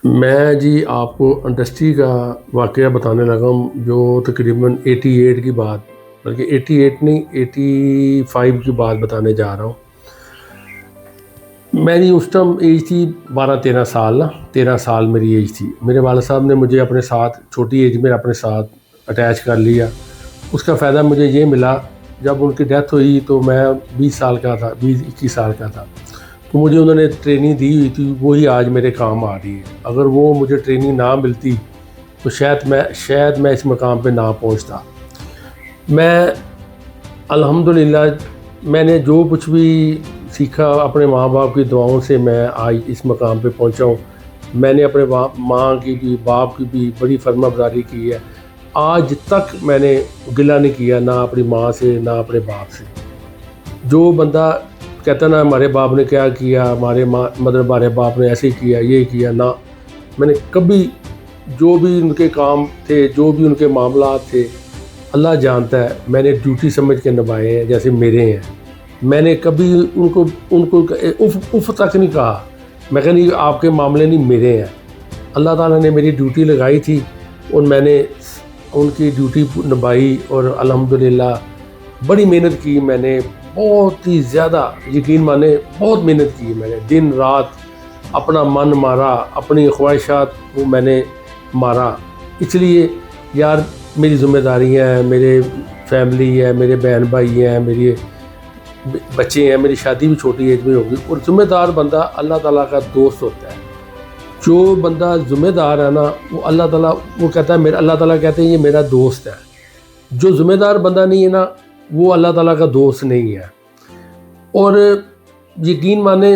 میں جی آپ کو انڈسٹری کا واقعہ بتانے لگا ہوں جو تقریباً 88 کی بات، بلکہ 88 نہیں 85 کی بات بتانے جا رہا ہوں۔ میری اس ٹائم ایج تھی 12-13 سال 13 سال میری ایج تھی۔ میرے والد صاحب نے مجھے اپنے ساتھ چھوٹی ایج میں اپنے ساتھ اٹیچ کر لیا۔ اس کا فائدہ مجھے یہ ملا، جب ان کی ڈیتھ ہوئی تو میں 20 سال کا تھا، 20-21 سال کا تھا، تو مجھے انہوں نے ٹریننگ دی ہوئی تھی، وہی آج میرے کام آ رہی ہے۔ اگر وہ مجھے ٹریننگ نہ ملتی تو شاید میں اس مقام پہ نہ پہنچتا۔ میں الحمدللہ میں نے جو کچھ بھی سیکھا اپنے ماں باپ کی دعاؤں سے میں آج اس مقام پہ پہنچا ہوں۔ میں نے اپنے ماں کی بھی باپ کی بھی بڑی فرما برداری کی ہے۔ آج تک میں نے گلہ نہیں کیا، نہ اپنی ماں سے نہ اپنے باپ سے۔ جو بندہ کہتا نا ہمارے باپ نے کیا کیا، ہمارے باپ نے ایسے کیا، یہ کیا، نہ، میں نے کبھی جو بھی ان کے کام تھے، جو بھی ان کے معاملات تھے، اللہ جانتا ہے میں نے ڈیوٹی سمجھ کے نبھائے ہیں جیسے میرے ہیں۔ میں نے کبھی ان کو اف تک نہیں کہا، میں کہا نہیں آپ کے معاملے نہیں میرے ہیں۔ اللہ تعالیٰ نے میری ڈیوٹی لگائی تھی اور میں نے ان کی ڈیوٹی نبھائی، اور الحمدللہ بڑی محنت کی میں نے، بہت ہی زیادہ، یقین مانے بہت محنت کی میں نے، دن رات اپنا من مارا، اپنی خواہشات کو میں نے مارا۔ اس لیے یار میری ذمہ داریاں ہیں، میرے فیملی ہے، میرے بہن بھائی ہیں، میرے بچے ہیں، میری شادی بھی چھوٹی ایج میں ہوگی، اور ذمہ دار بندہ اللہ تعالیٰ کا دوست ہوتا ہے۔ جو بندہ ذمہ دار ہے نا، وہ اللہ تعالیٰ وہ کہتا ہے، اللہ تعالیٰ کہتے ہیں یہ میرا دوست ہے۔ جو ذمہ دار بندہ نہیں ہے نا، وہ اللہ تعالیٰ کا دوست نہیں ہے۔ اور یقین مانے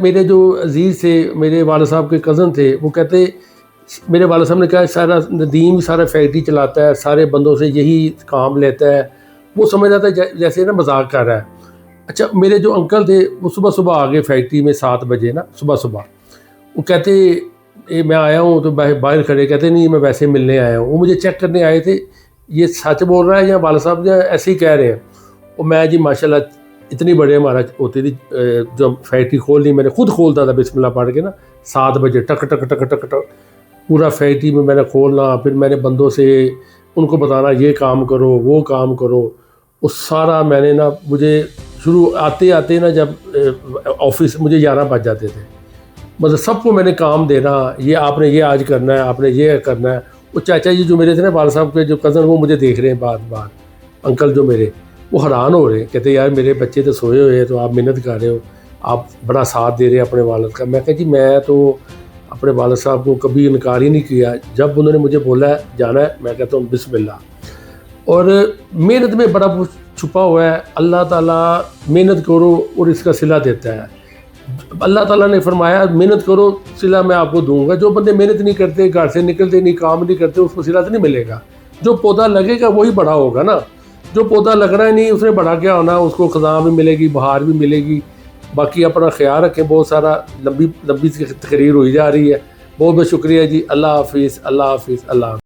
میرے جو عزیز تھے، میرے والد صاحب کے کزن تھے، وہ کہتے، میرے والد صاحب نے کہا سارا ندیم سارا فیکٹری چلاتا ہے، سارے بندوں سے یہی کام لیتا ہے، وہ سمجھ رہا تھا جیسے نا مذاق کر رہا ہے۔ اچھا میرے جو انکل تھے وہ صبح آ گئے فیکٹری میں 7 بجے نا، صبح وہ کہتے میں آیا ہوں، تو باہر کھڑے کہتے نہیں میں ویسے ملنے آیا ہوں۔ وہ مجھے چیک کرنے آئے تھے یہ سچ بول رہا ہے یا والد صاحب ایسے ہی کہہ رہے ہیں۔ اور میں جی ماشاءاللہ اتنی بڑے ہمارا ہوتی تھی، جو فیکٹری کھولنی میں نے خود کھولتا تھا بسم اللہ پڑھ کے نا، 7 بجے ٹک ٹک ٹک ٹک ٹک پورا فیکٹری میں نے کھولنا، پھر میں نے بندوں سے ان کو بتانا یہ کام کرو وہ کام کرو، وہ سارا میں نے نا، مجھے شروع آتے نا جب آفس مجھے 11 بج جاتے تھے، مطلب سب کو میں نے کام دینا، یہ آپ نے یہ آج کرنا ہے، آپ نے یہ کرنا ہے۔ وہ چاچا جی جو میرے تھے نا والد صاحب کے جو کزن، وہ مجھے دیکھ رہے ہیں بار انکل جو میرے، وہ حیران ہو رہے ہیں، کہتے یار میرے بچے تو سوئے ہوئے ہیں تو آپ محنت کر رہے ہو، آپ بڑا ساتھ دے رہے ہیں اپنے والد کا۔ میں کہا جی میں تو اپنے والد صاحب کو کبھی انکار ہی نہیں کیا، جب انہوں نے مجھے بولا ہے جانا ہے میں کہتا ہوں بسم اللہ۔ اور محنت میں بڑا کچھ چھپا ہوا ہے، اللہ تعالیٰ محنت کرو اور اس کا صلہ دیتا ہے۔ اللہ تعالیٰ نے فرمایا محنت کرو صلہ میں آپ کو دوں گا۔ جو بندے محنت نہیں کرتے، گھر سے نکلتے نہیں، کام نہیں کرتے، اس کو صلہ تو نہیں ملے گا۔ جو پودا لگے گا وہی بڑا ہوگا نا، جو پودا لگ رہا ہے نہیں اس نے بڑا کیا ہونا، اس کو خزاں بھی ملے گی، بہار بھی ملے گی۔ باقی اپنا خیال رکھیں، بہت سارا لمبی تقریر ہوئی جا رہی ہے، بہت بہت شکریہ جی، اللہ حافظ، اللہ حافظ، اللہ حافظ۔